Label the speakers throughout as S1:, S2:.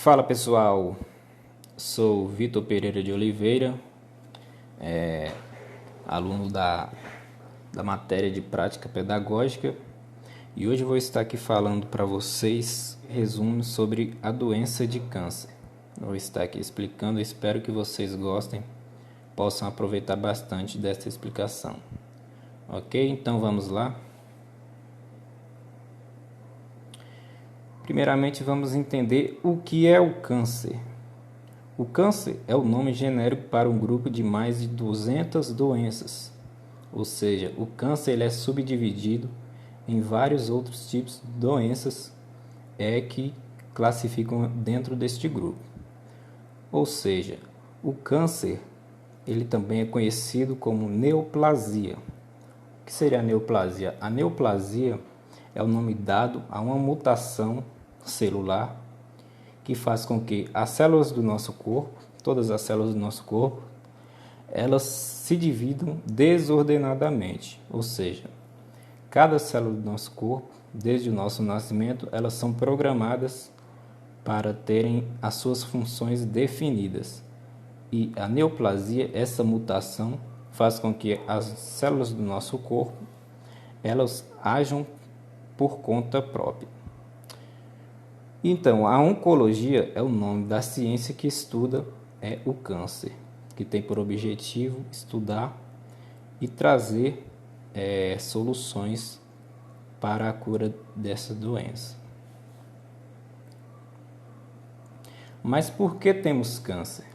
S1: Fala pessoal, sou Vitor Pereira de Oliveira, aluno da matéria de prática pedagógica, e hoje vou estar aqui falando para vocês resumos sobre a doença de câncer. Vou estar aqui explicando, espero que vocês gostem, possam aproveitar bastante dessa explicação. Ok? Então vamos lá. Primeiramente vamos entender o que é o câncer. O câncer é o nome genérico para um grupo de mais de 200 doenças, ou seja, o câncer ele é subdividido em vários outros tipos de doenças que classificam dentro deste grupo. Ou seja, o câncer ele também é conhecido como neoplasia. O que seria a neoplasia? A neoplasia é o nome dado a uma mutação celular que faz com que as células do nosso corpo, todas as células do nosso corpo, elas se dividam desordenadamente, ou seja, cada célula do nosso corpo, desde o nosso nascimento, elas são programadas para terem as suas funções definidas. E a neoplasia, essa mutação, faz com que as células do nosso corpo, elas ajam por conta própria. Então, a oncologia é o nome da ciência que estuda o câncer, que tem por objetivo estudar e trazer soluções para a cura dessa doença. Mas por que temos câncer?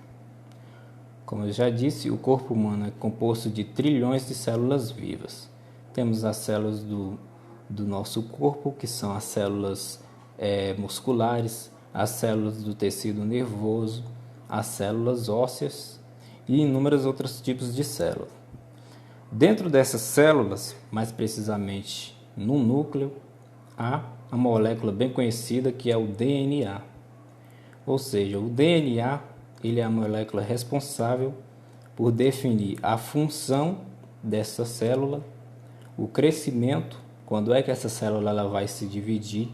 S1: Como eu já disse, o corpo humano é composto de trilhões de células vivas. Temos as células do nosso corpo, que são as células musculares, as células do tecido nervoso, as células ósseas e inúmeros outros tipos de células. Dentro dessas células, mais precisamente no núcleo, há a molécula bem conhecida que é o DNA. Ou seja, o DNA ele é a molécula responsável por definir a função dessa célula, o crescimento, quando é que essa célula ela vai se dividir,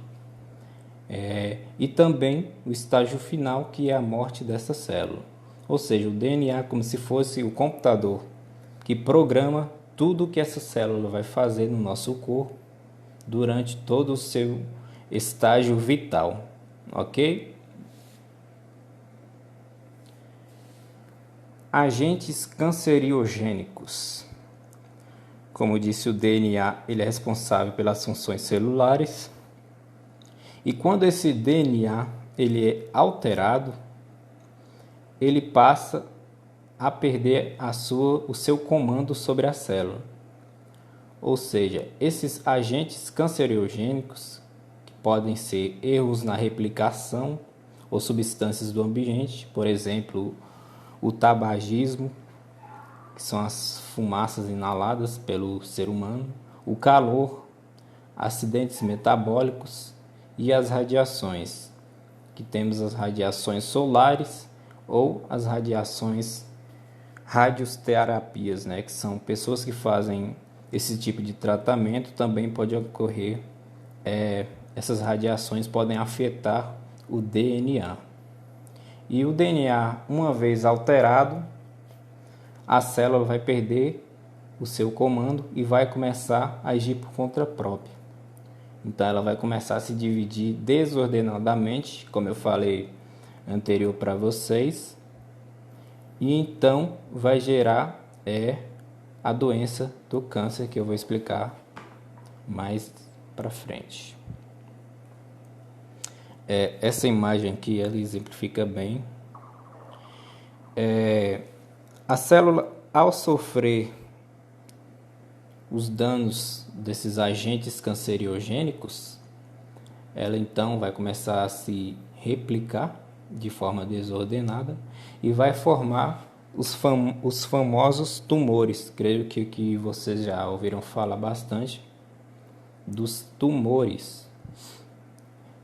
S1: e também o estágio final, que é a morte dessa célula. Ou seja, o DNA é como se fosse o computador que programa tudo o que essa célula vai fazer no nosso corpo durante todo o seu estágio vital, ok? Agentes canceriogênicos. Como disse, o DNA ele é responsável pelas funções celulares. E quando esse DNA ele é alterado, ele passa a perder o seu comando sobre a célula. Ou seja, esses agentes cancerogênicos, que podem ser erros na replicação ou substâncias do ambiente, por exemplo, o tabagismo, que são as fumaças inaladas pelo ser humano, o calor, acidentes metabólicos e as radiações, que temos as radiações solares ou as radiações radioterapias, que são pessoas que fazem esse tipo de tratamento, também pode ocorrer, essas radiações podem afetar o DNA. E o DNA, uma vez alterado, a célula vai perder o seu comando e vai começar a agir por conta própria. Então ela vai começar a se dividir desordenadamente, como eu falei anterior para vocês, e então vai gerar a doença do câncer, que eu vou explicar mais para frente. Essa imagem aqui ela exemplifica bem. A célula, ao sofrer os danos desses agentes cancerogênicos, ela então vai começar a se replicar de forma desordenada e vai formar os famosos tumores. Creio que vocês já ouviram falar bastante dos tumores.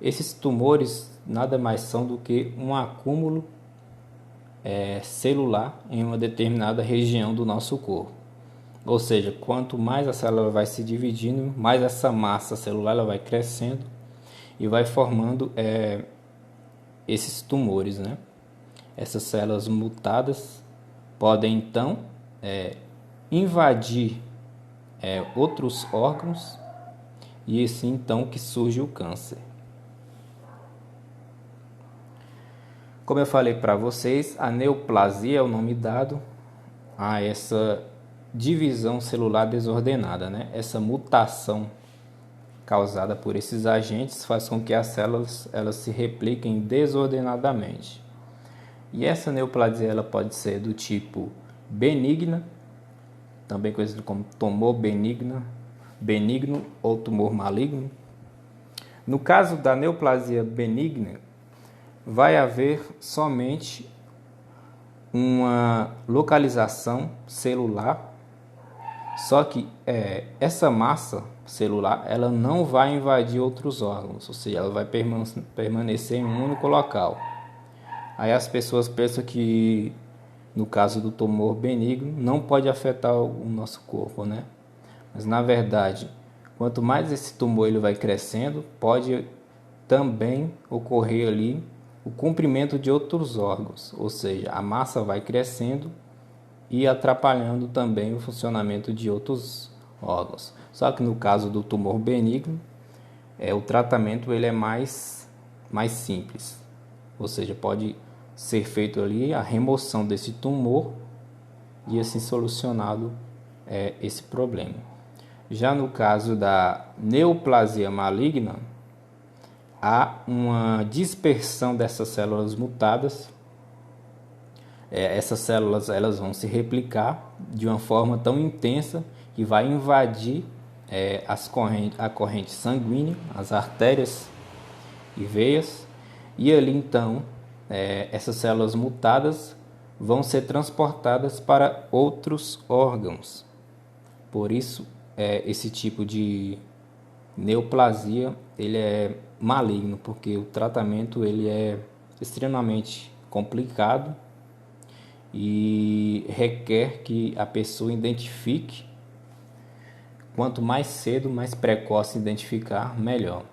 S1: Esses tumores nada mais são do que um acúmulo celular em uma determinada região do nosso corpo. Ou seja, quanto mais a célula vai se dividindo, mais essa massa celular ela vai crescendo e vai formando esses tumores, né? Essas células mutadas podem então invadir outros órgãos e assim então que surge o câncer. Como eu falei para vocês, a neoplasia é o nome dado a essa divisão celular desordenada, né? Essa mutação causada por esses agentes faz com que as células elas se repliquem desordenadamente. E essa neoplasia ela pode ser do tipo benigna, também conhecido como tumor benigno ou tumor maligno. No caso da neoplasia benigna, vai haver somente uma localização celular, só que essa massa celular ela não vai invadir outros órgãos, ou seja, ela vai permanecer em um único local. Aí as pessoas pensam que no caso do tumor benigno não pode afetar o nosso corpo, né? Mas na verdade, quanto mais esse tumor ele vai crescendo, pode também ocorrer ali o comprimento de outros órgãos, ou seja, a massa vai crescendo e atrapalhando também o funcionamento de outros órgãos. Só que no caso do tumor benigno, o tratamento ele é mais simples, ou seja, pode ser feito ali a remoção desse tumor e assim solucionado esse problema. Já no caso da neoplasia maligna, há uma dispersão dessas células mutadas. Essas células elas vão se replicar de uma forma tão intensa que vai invadir a corrente sanguínea, as artérias e veias, e ali então essas células mutadas vão ser transportadas para outros órgãos. Por isso, esse tipo de neoplasia ele é maligno, porque o tratamento ele é extremamente complicado e requer que a pessoa identifique. Quanto mais cedo, mais precoce identificar, melhor.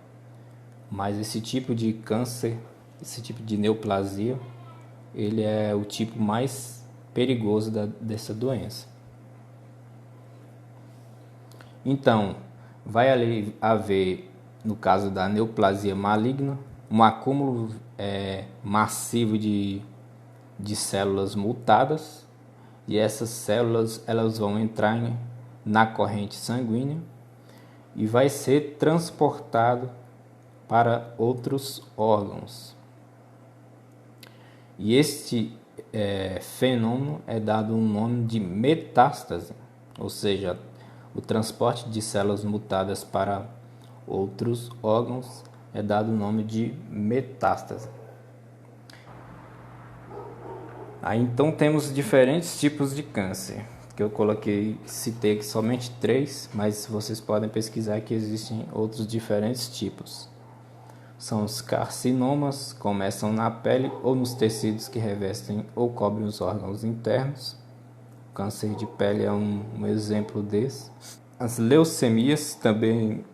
S1: Mas esse tipo de câncer, esse tipo de neoplasia, ele é o tipo mais perigoso dessa doença. Então, vai ali haver, no caso da neoplasia maligna, um acúmulo massivo de células mutadas, e essas células elas vão entrar na corrente sanguínea e vai ser transportado para outros órgãos. E este fenômeno é dado um nome de metástase, ou seja, o transporte de células mutadas para outros órgãos é dado o nome de metástase. Aí então temos diferentes tipos de câncer, que eu citei aqui somente 3, mas vocês podem pesquisar que existem outros diferentes tipos. São os carcinomas, começam na pele ou nos tecidos que revestem ou cobrem os órgãos internos. O câncer de pele é um exemplo desse. As leucemias, também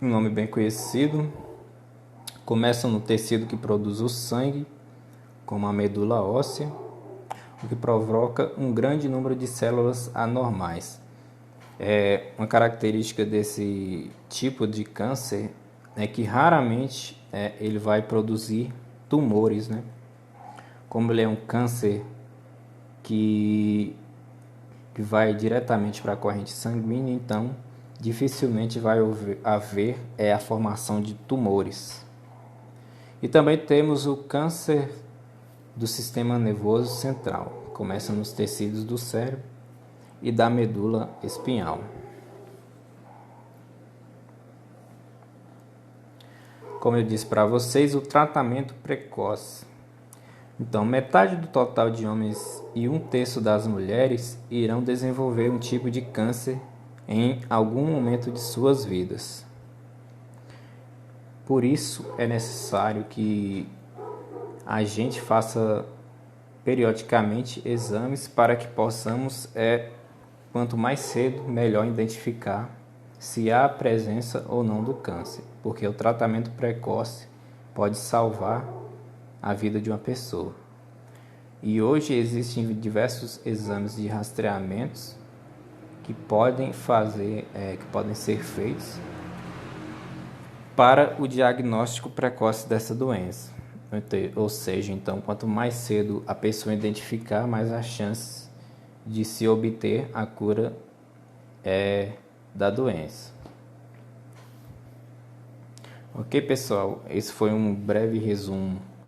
S1: um nome bem conhecido, começam no tecido que produz o sangue, como a medula óssea, o que provoca um grande número de células anormais. Uma característica desse tipo de câncer é que raramente ele vai produzir tumores, né? Como ele é um câncer que vai diretamente para a corrente sanguínea, então dificilmente vai haver a formação de tumores. E também temos o câncer do sistema nervoso central, começa nos tecidos do cérebro e da medula espinhal. Como eu disse para vocês, o tratamento precoce. Então, metade do total de homens e 1/3 das mulheres irão desenvolver um tipo de câncer em algum momento de suas vidas. Por isso, é necessário que a gente faça periodicamente exames para que possamos, quanto mais cedo, melhor identificar se há a presença ou não do câncer, porque o tratamento precoce pode salvar a vida de uma pessoa. E hoje existem diversos exames de rastreamentos que podem ser feitos para o diagnóstico precoce dessa doença. Ou seja, então, quanto mais cedo a pessoa identificar, mais as chances de se obter a cura da doença. Ok, pessoal? Esse foi um breve resumo